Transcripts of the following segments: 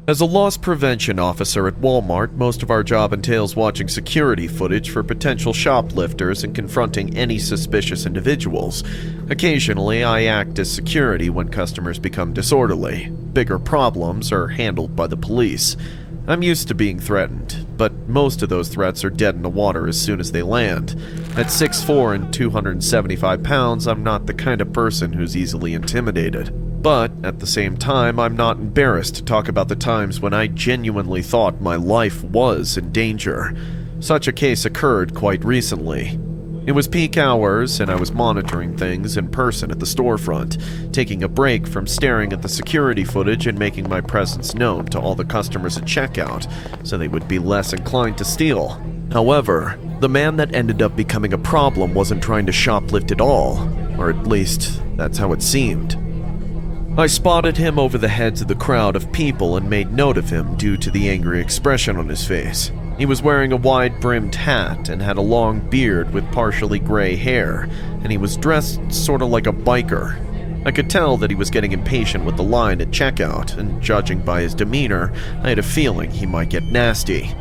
As a loss prevention officer at Walmart, most of our job entails watching security footage for potential shoplifters and confronting any suspicious individuals. Occasionally, I act as security when customers become disorderly. Bigger problems are handled by the police. I'm used to being threatened, but most of those threats are dead in the water as soon as they land. At 6'4" and 275 pounds, I'm not the kind of person who's easily intimidated. But at the same time, I'm not embarrassed to talk about the times when I genuinely thought my life was in danger. Such a case occurred quite recently. It was peak hours, and I was monitoring things in person at the storefront, taking a break from staring at the security footage and making my presence known to all the customers at checkout, so they would be less inclined to steal. However, the man that ended up becoming a problem wasn't trying to shoplift at all, or at least, that's how it seemed. I spotted him over the heads of the crowd of people and made note of him due to the angry expression on his face. He was wearing a wide-brimmed hat and had a long beard with partially gray hair, and he was dressed sort of like a biker. I could tell that he was getting impatient with the line at checkout, and judging by his demeanor, I had a feeling he might get nasty.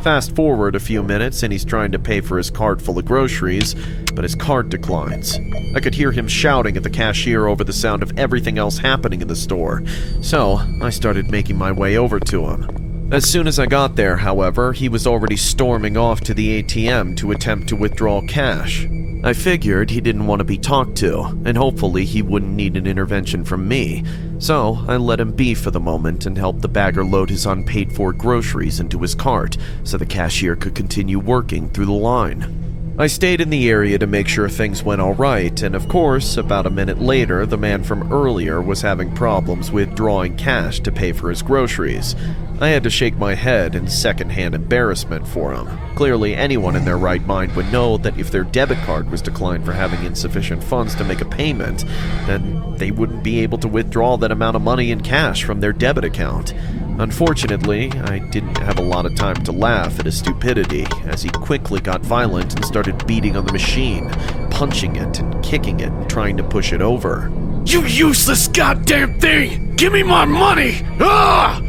Fast forward a few minutes and he's trying to pay for his cart full of groceries, but his cart declines. I could hear him shouting at the cashier over the sound of everything else happening in the store, so I started making my way over to him. As soon as I got there, however, he was already storming off to the ATM to attempt to withdraw cash. I figured he didn't want to be talked to, and hopefully he wouldn't need an intervention from me, so I let him be for the moment and helped the bagger load his unpaid-for groceries into his cart so the cashier could continue working through the line. I stayed in the area to make sure things went alright, and of course, about a minute later, the man from earlier was having problems withdrawing cash to pay for his groceries. I had to shake my head in secondhand embarrassment for him. Clearly, anyone in their right mind would know that if their debit card was declined for having insufficient funds to make a payment, then they wouldn't be able to withdraw that amount of money in cash from their debit account. Unfortunately, I didn't have a lot of time to laugh at his stupidity, as he quickly got violent and started beating on the machine, punching it and kicking it and trying to push it over. "You useless goddamn thing! Give me my money! Ah!"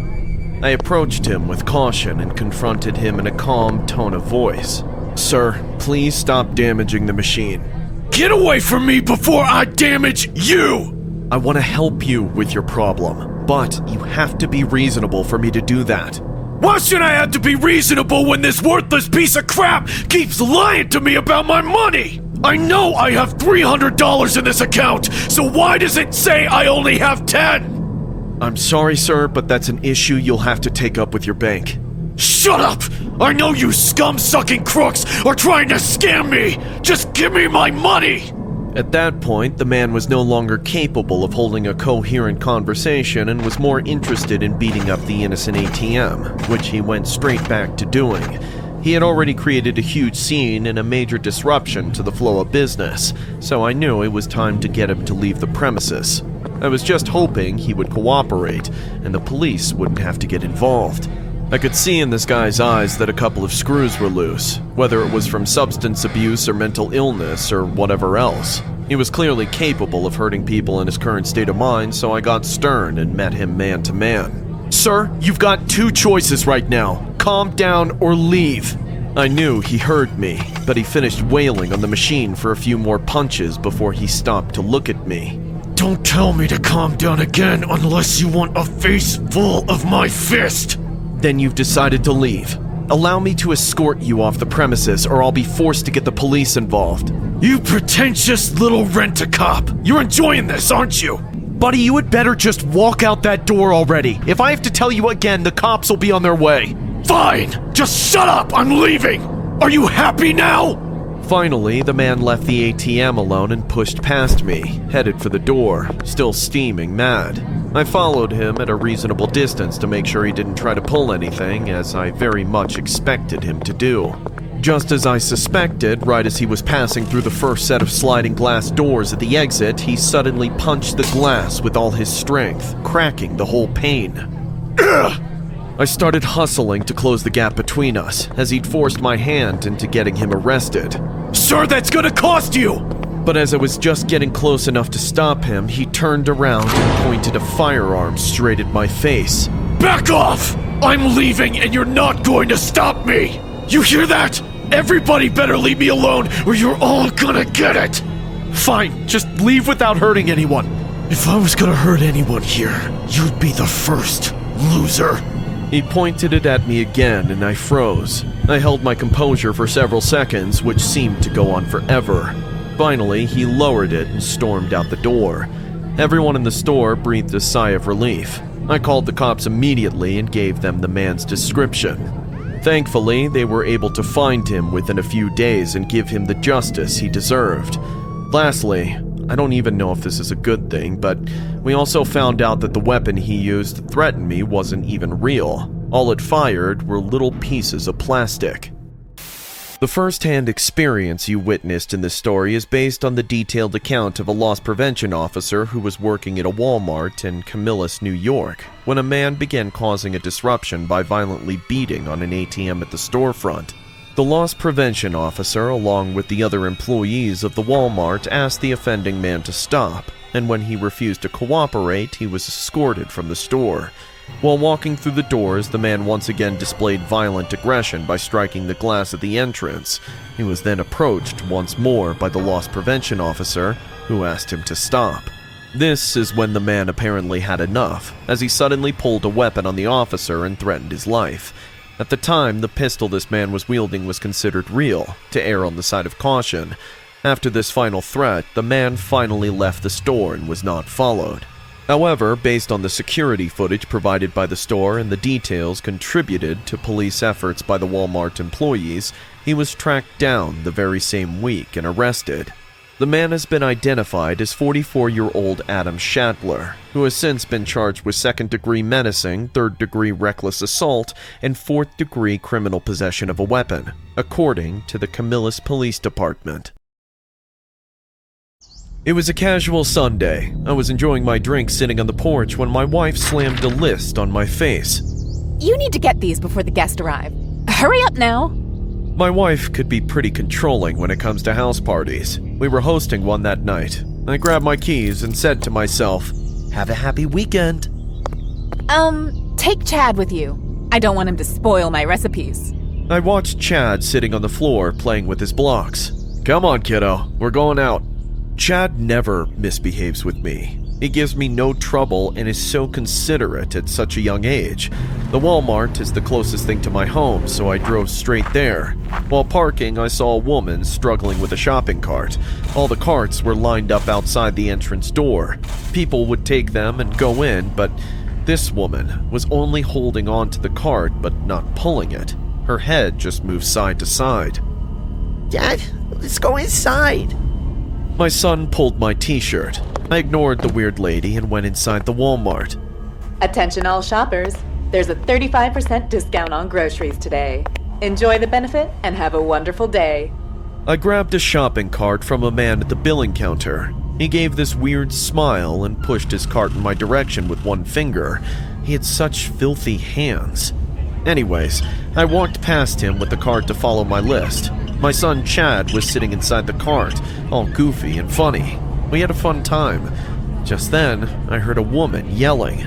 I approached him with caution and confronted him in a calm tone of voice. "Sir, please stop damaging the machine." "Get away from me before I damage you!" "I want to help you with your problem, but you have to be reasonable for me to do that." "Why should I have to be reasonable when this worthless piece of crap keeps lying to me about my money? I know I have $300 in this account, so why does it say I only have 10? "I'm sorry, sir, but that's an issue you'll have to take up with your bank." "Shut up! I know you scum-sucking crooks are trying to scam me! Just give me my money!" At that point, the man was no longer capable of holding a coherent conversation and was more interested in beating up the innocent ATM, which he went straight back to doing. He had already created a huge scene and a major disruption to the flow of business, so I knew it was time to get him to leave the premises. I was just hoping he would cooperate, and the police wouldn't have to get involved. I could see in this guy's eyes that a couple of screws were loose, whether it was from substance abuse or mental illness or whatever else. He was clearly capable of hurting people in his current state of mind, so I got stern and met him man to man. "Sir, you've got two choices right now. Calm down or leave." I knew he heard me, but he finished wailing on the machine for a few more punches before he stopped to look at me. "Don't tell me to calm down again unless you want a face full of my fist." "Then you've decided to leave. Allow me to escort you off the premises, or I'll be forced to get the police involved." "You pretentious little rent-a-cop! You're enjoying this, aren't you?" "Buddy, you had better just walk out that door already. If I have to tell you again, the cops will be on their way." "Fine! Just shut up! I'm leaving! Are you happy now?" Finally, the man left the ATM alone and pushed past me, headed for the door, still steaming mad. I followed him at a reasonable distance to make sure he didn't try to pull anything, as I very much expected him to do. Just as I suspected, right as he was passing through the first set of sliding glass doors at the exit, he suddenly punched the glass with all his strength, cracking the whole pane. Ugh! I started hustling to close the gap between us, as he'd forced my hand into getting him arrested. "Sir, that's gonna cost you!" But as I was just getting close enough to stop him, he turned around and pointed a firearm straight at my face. back off! I'm leaving and you're not going to stop me! You hear that? Everybody better leave me alone or you're all gonna get it! Fine, just leave without hurting anyone. If I was gonna hurt anyone here, you'd be the first, loser. He pointed it at me again and I froze. I held my composure for several seconds, which seemed to go on forever. Finally, he lowered it and stormed out the door. Everyone in the store breathed a sigh of relief. I called the cops immediately and gave them the man's description. Thankfully, they were able to find him within a few days and give him the justice he deserved. Lastly, I don't even know if this is a good thing, but we also found out that the weapon he used to threaten me wasn't even real. All it fired were little pieces of plastic. The first-hand experience you witnessed in this story is based on the detailed account of a loss prevention officer who was working at a Walmart in Camillus, New York, when a man began causing a disruption by violently beating on an ATM at the storefront. The loss prevention officer, along with the other employees of the Walmart, asked the offending man to stop, and when he refused to cooperate, he was escorted from the store. While walking through the doors, the man once again displayed violent aggression by striking the glass at the entrance. He was then approached once more by the loss prevention officer, who asked him to stop. This is when the man apparently had enough, as he suddenly pulled a weapon on the officer and threatened his life. At the time, the pistol this man was wielding was considered real, to err on the side of caution. After this final threat, the man finally left the store and was not followed. However, based on the security footage provided by the store and the details contributed to police efforts by the Walmart employees, he was tracked down the very same week and arrested. The man has been identified as 44-year-old Adam Shatler, who has since been charged with second-degree menacing, third-degree reckless assault, and fourth-degree criminal possession of a weapon, according to the Camillus Police Department. It was a casual Sunday. I was enjoying my drink sitting on the porch when my wife slammed a list on my face. You need to get these before the guests arrive. Hurry up now! My wife could be pretty controlling when it comes to house parties. We were hosting one that night. I grabbed my keys and said to myself, "Have a happy weekend." Take Chad with you. I don't want him to spoil my recipes. I watched Chad sitting on the floor playing with his blocks. "Come on, kiddo, we're going out." Chad never misbehaves with me. He gives me no trouble and is so considerate at such a young age. The Walmart is the closest thing to my home, so I drove straight there. While parking, I saw a woman struggling with a shopping cart. All the carts were lined up outside the entrance door. People would take them and go in, but this woman was only holding on to the cart but not pulling it. Her head just moved side to side. "Dad, let's go inside." My son pulled my t-shirt. I ignored the weird lady and went inside the Walmart. Attention all shoppers, there's a 35% discount on groceries today. Enjoy the benefit and have a wonderful day. I grabbed a shopping cart from a man at the billing counter. He gave this weird smile and pushed his cart in my direction with one finger. He had such filthy hands. Anyways, I walked past him with the cart to follow my list. My son Chad was sitting inside the cart, all goofy and funny. We had a fun time. Just then, I heard a woman yelling.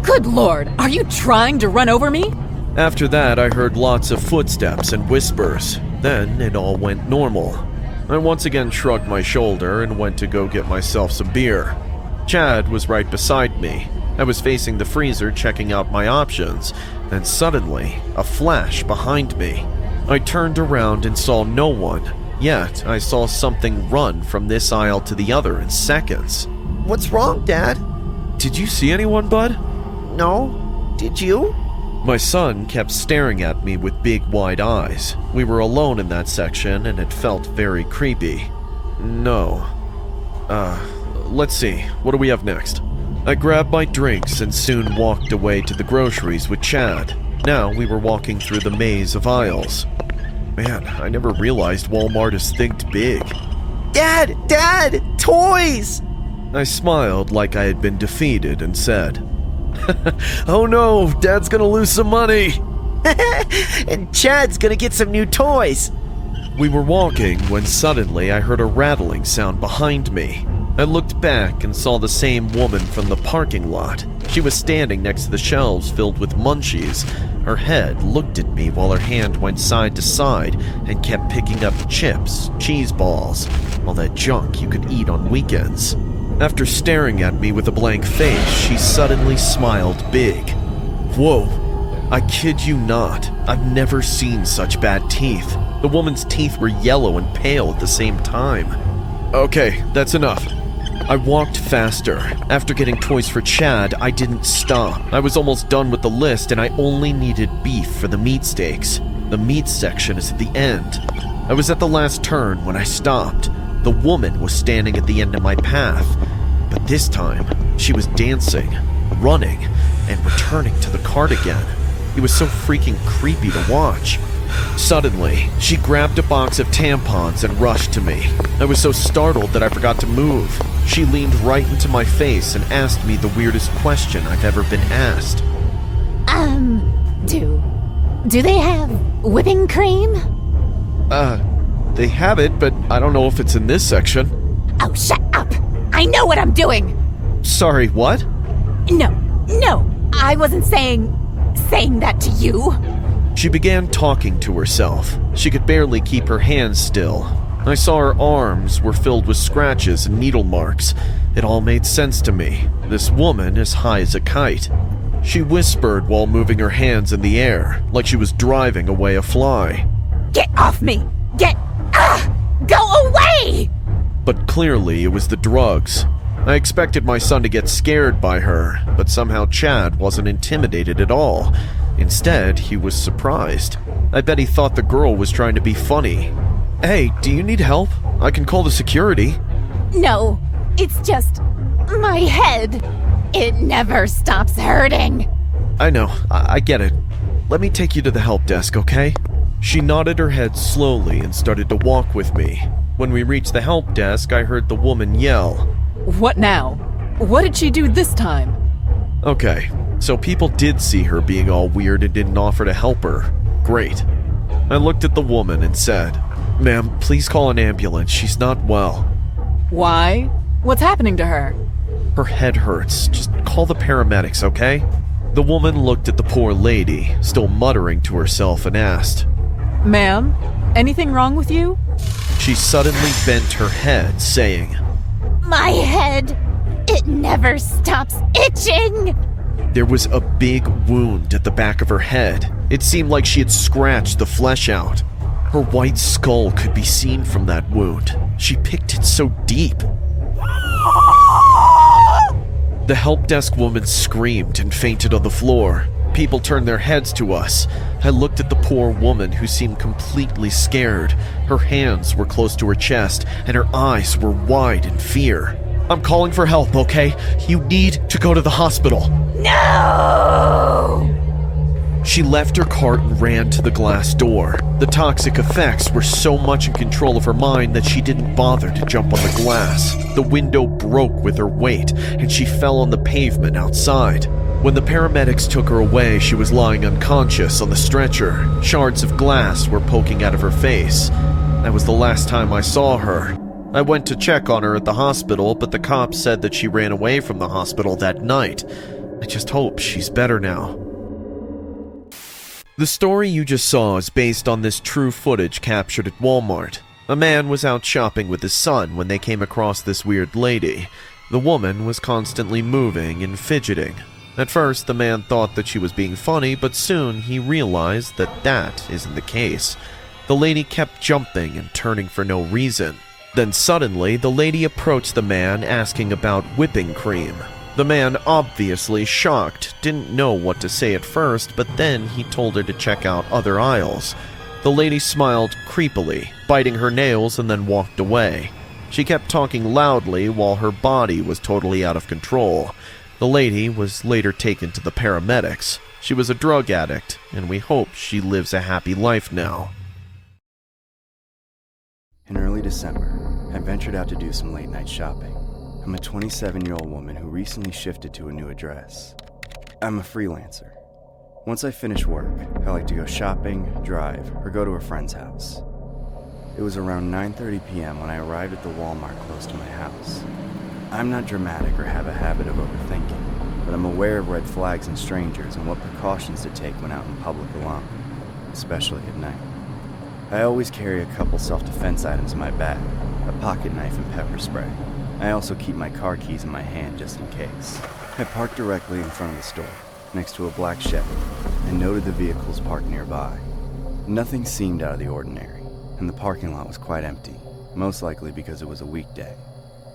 Good lord, are you trying to run over me? After that, I heard lots of footsteps and whispers. Then it all went normal. I once again shrugged my shoulder and went to go get myself some beer. Chad was right beside me. I was facing the freezer checking out my options, and suddenly, a flash behind me. I turned around and saw no one, yet I saw something run from this aisle to the other in seconds. "What's wrong, Dad?" Did you see anyone, bud? "No. Did you?" My son kept staring at me with big wide eyes. We were alone in that section and it felt very creepy. No. Let's see. What do we have next? I grabbed my drinks and soon walked away to the groceries with Chad. Now we were walking through the maze of aisles. Man, I never realized Walmart is thinked big. "Dad! Dad! Toys!" I smiled like I had been defeated and said, "Oh no, Dad's gonna lose some money!" "And Chad's gonna get some new toys." We were walking when suddenly I heard a rattling sound behind me. I looked back and saw the same woman from the parking lot. She was standing next to the shelves filled with munchies. Her head looked at me while her hand went side to side and kept picking up chips, cheese balls, all that junk you could eat on weekends. After staring at me with a blank face, she suddenly smiled big. Whoa, I kid you not, I've never seen such bad teeth. The woman's teeth were yellow and pale at the same time. Okay, that's enough. I walked faster. After getting toys for Chad, I didn't stop. I was almost done with the list and I only needed beef for the meat steaks. The meat section is at the end. I was at the last turn when I stopped. The woman was standing at the end of my path, but this time she was dancing, running, and returning to the cart again. It was so freaking creepy to watch. Suddenly, she grabbed a box of tampons and rushed to me. I was so startled that I forgot to move. She leaned right into my face and asked me the weirdest question I've ever been asked. Do they have whipping cream? They have it, but I don't know if it's in this section. Oh, shut up! I know what I'm doing! Sorry, what? No, I wasn't saying that to you. She began talking to herself. She could barely keep her hands still. I saw her arms were filled with scratches and needle marks. It all made sense to me. This woman is high as a kite. She whispered while moving her hands in the air, like she was driving away a fly. Get off me! Go away! But clearly it was the drugs. I expected my son to get scared by her, but somehow Chad wasn't intimidated at all. Instead, he was surprised. I bet he thought the girl was trying to be funny. Hey, do you need help? I can call the security. No, it's just my head. It never stops hurting. I know, I get it. Let me take you to the help desk, okay? She nodded her head slowly and started to walk with me. When we reached the help desk, I heard the woman yell. What now? What did she do this time? Okay, so people did see her being all weird and didn't offer to help her. Great. I looked at the woman and said, "Ma'am, please call an ambulance. She's not well." Why? What's happening to her? Her head hurts. Just call the paramedics, okay? The woman looked at the poor lady, still muttering to herself, and asked, Ma'am, anything wrong with you? She suddenly bent her head, saying, My head, it never stops itching. There was a big wound at the back of her head. It seemed like she had scratched the flesh out. Her white skull could be seen from that wound. She picked it so deep. The help desk woman screamed and fainted on the floor. People turned their heads to us. I looked at the poor woman who seemed completely scared. Her hands were close to her chest and her eyes were wide in fear. I'm calling for help, okay? You need to go to the hospital. No! She left her cart and ran to the glass door. The toxic effects were so much in control of her mind that she didn't bother to jump on the glass. The window broke with her weight, and she fell on the pavement outside. When the paramedics took her away, she was lying unconscious on the stretcher. Shards of glass were poking out of her face. That was the last time I saw her. I went to check on her at the hospital, but the cops said that she ran away from the hospital that night. I just hope she's better now. The story you just saw is based on this true footage captured at Walmart. A man was out shopping with his son when they came across this weird lady. The woman was constantly moving and fidgeting. At first, the man thought that she was being funny, but soon he realized that that isn't the case. The lady kept jumping and turning for no reason. Then suddenly, the lady approached the man asking about whipping cream. The man, obviously shocked, didn't know what to say at first, but then he told her to check out other aisles. The lady smiled creepily, biting her nails, and then walked away. She kept talking loudly while her body was totally out of control. The lady was later taken to the paramedics. She was a drug addict, and we hope she lives a happy life now. In early December, I ventured out to do some late-night shopping. I'm a 27-year-old woman who recently shifted to a new address. I'm a freelancer. Once I finish work, I like to go shopping, drive, or go to a friend's house. It was around 9:30 p.m. when I arrived at the Walmart close to my house. I'm not dramatic or have a habit of overthinking, but I'm aware of red flags in strangers and what precautions to take when out in public alone, especially at night. I always carry a couple self-defense items in my bag, a pocket knife and pepper spray. I also keep my car keys in my hand just in case. I parked directly in front of the store, next to a black Chevy, and noted the vehicles parked nearby. Nothing seemed out of the ordinary, and the parking lot was quite empty, most likely because it was a weekday.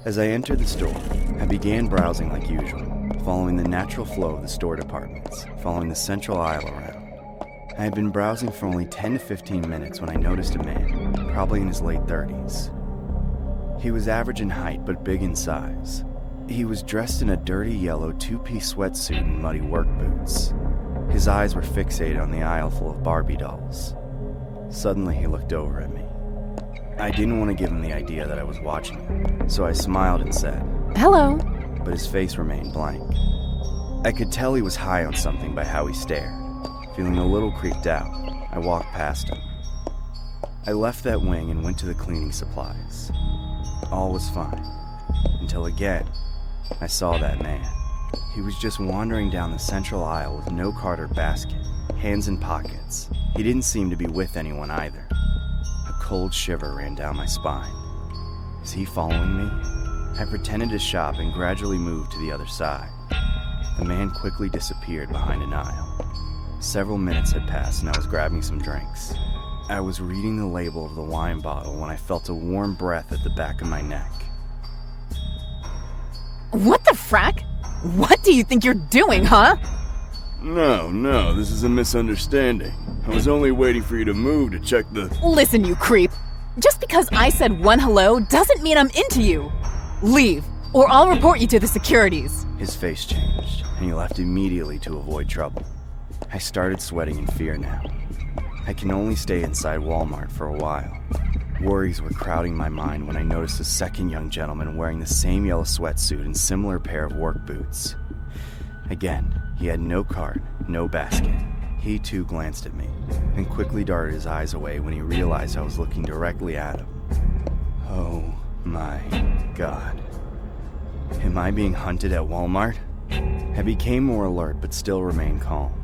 As I entered the store, I began browsing like usual, following the natural flow of the store departments, following the central aisle around. I had been browsing for only 10 to 15 minutes when I noticed a man, probably in his late 30s. He was average in height but big in size. He was dressed in a dirty yellow two-piece sweatsuit and muddy work boots. His eyes were fixated on the aisle full of Barbie dolls. Suddenly he looked over at me. I didn't want to give him the idea that I was watching him, so I smiled and said, Hello. but his face remained blank. I could tell he was high on something by how he stared. Feeling a little creeped out, I walked past him. I left that wing and went to the cleaning supplies. All was fine, until again, I saw that man. He was just wandering down the central aisle with no cart or basket, hands in pockets. He didn't seem to be with anyone either. A cold shiver ran down my spine. Is he following me? I pretended to shop and gradually moved to the other side. The man quickly disappeared behind an aisle. Several minutes had passed and I was grabbing some drinks. I was reading the label of the wine bottle when I felt a warm breath at the back of my neck. What the frack? What do you think you're doing, huh? No, this is a misunderstanding. I was only waiting for you to move to check the... Listen, you creep. Just because I said one hello doesn't mean I'm into you. Leave, or I'll report you to the securities. His face changed, and he left immediately to avoid trouble. I started sweating in fear now. I can only stay inside Walmart for a while. Worries were crowding my mind when I noticed a second young gentleman wearing the same yellow sweatsuit and similar pair of work boots. Again, he had no cart, no basket. He too glanced at me, and quickly darted his eyes away when he realized I was looking directly at him. Oh my God. Am I being hunted at Walmart? I became more alert but still remained calm.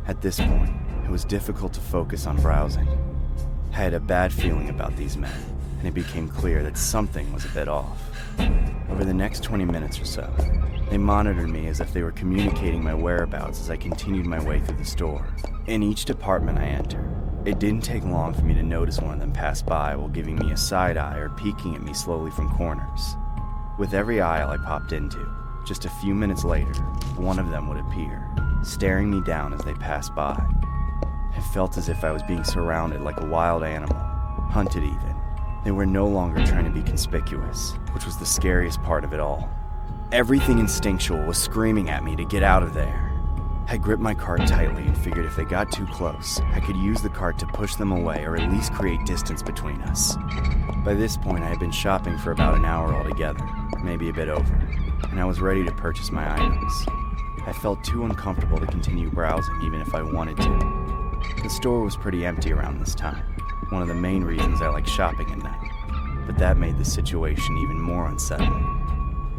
At this point, it was difficult to focus on browsing. I had a bad feeling about these men, and it became clear that something was a bit off. Over the next 20 minutes or so, they monitored me as if they were communicating my whereabouts as I continued my way through the store. In each department I entered, it didn't take long for me to notice one of them pass by while giving me a side eye or peeking at me slowly from corners. With every aisle I popped into, just a few minutes later, one of them would appear, staring me down as they passed by. I felt as if I was being surrounded like a wild animal, hunted even. They were no longer trying to be conspicuous, which was the scariest part of it all. Everything instinctual was screaming at me to get out of there. I gripped my cart tightly and figured if they got too close, I could use the cart to push them away or at least create distance between us. By this point, I had been shopping for about an hour altogether, maybe a bit over, and I was ready to purchase my items. I felt too uncomfortable to continue browsing even if I wanted to. The store was pretty empty around this time, one of the main reasons I like shopping at night, but that made the situation even more unsettling.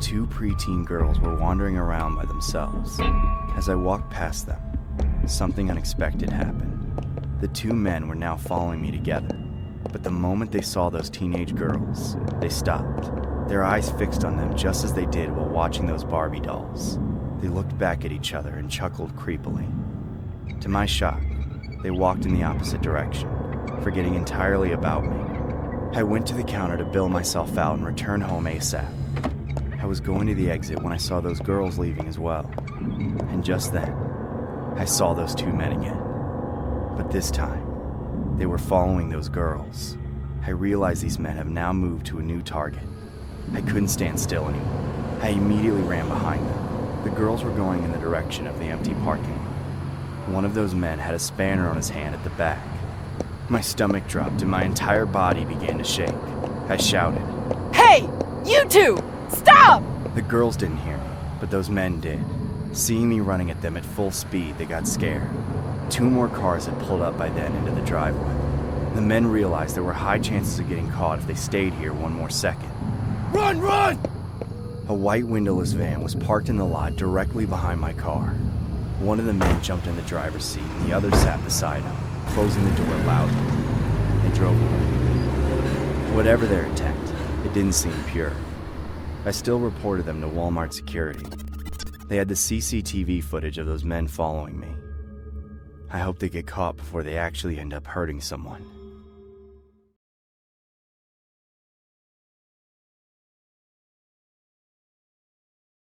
Two preteen girls were wandering around by themselves. As I walked past them, something unexpected happened. The two men were now following me together, but the moment they saw those teenage girls, they stopped, their eyes fixed on them just as they did while watching those Barbie dolls. They looked back at each other and chuckled creepily. To my shock, they walked in the opposite direction, forgetting entirely about me. I went to the counter to bill myself out and return home ASAP. I was going to the exit when I saw those girls leaving as well. And just then, I saw those two men again. But this time, they were following those girls. I realized these men have now moved to a new target. I couldn't stand still anymore. I immediately ran behind them. The girls were going in the direction of the empty parking lot. One of those men had a spanner on his hand at the back. My stomach dropped and my entire body began to shake. I shouted, Hey, you two! Stop! The girls didn't hear me, but those men did. Seeing me running at them at full speed, they got scared. Two more cars had pulled up by then into the driveway. The men realized there were high chances of getting caught if they stayed here one more second. Run! A white windowless van was parked in the lot directly behind my car. One of the men jumped in the driver's seat and the other sat beside him, closing the door loudly. They drove away. Whatever their intent, it didn't seem pure. I still reported them to Walmart security. They had the CCTV footage of those men following me. I hope they get caught before they actually end up hurting someone.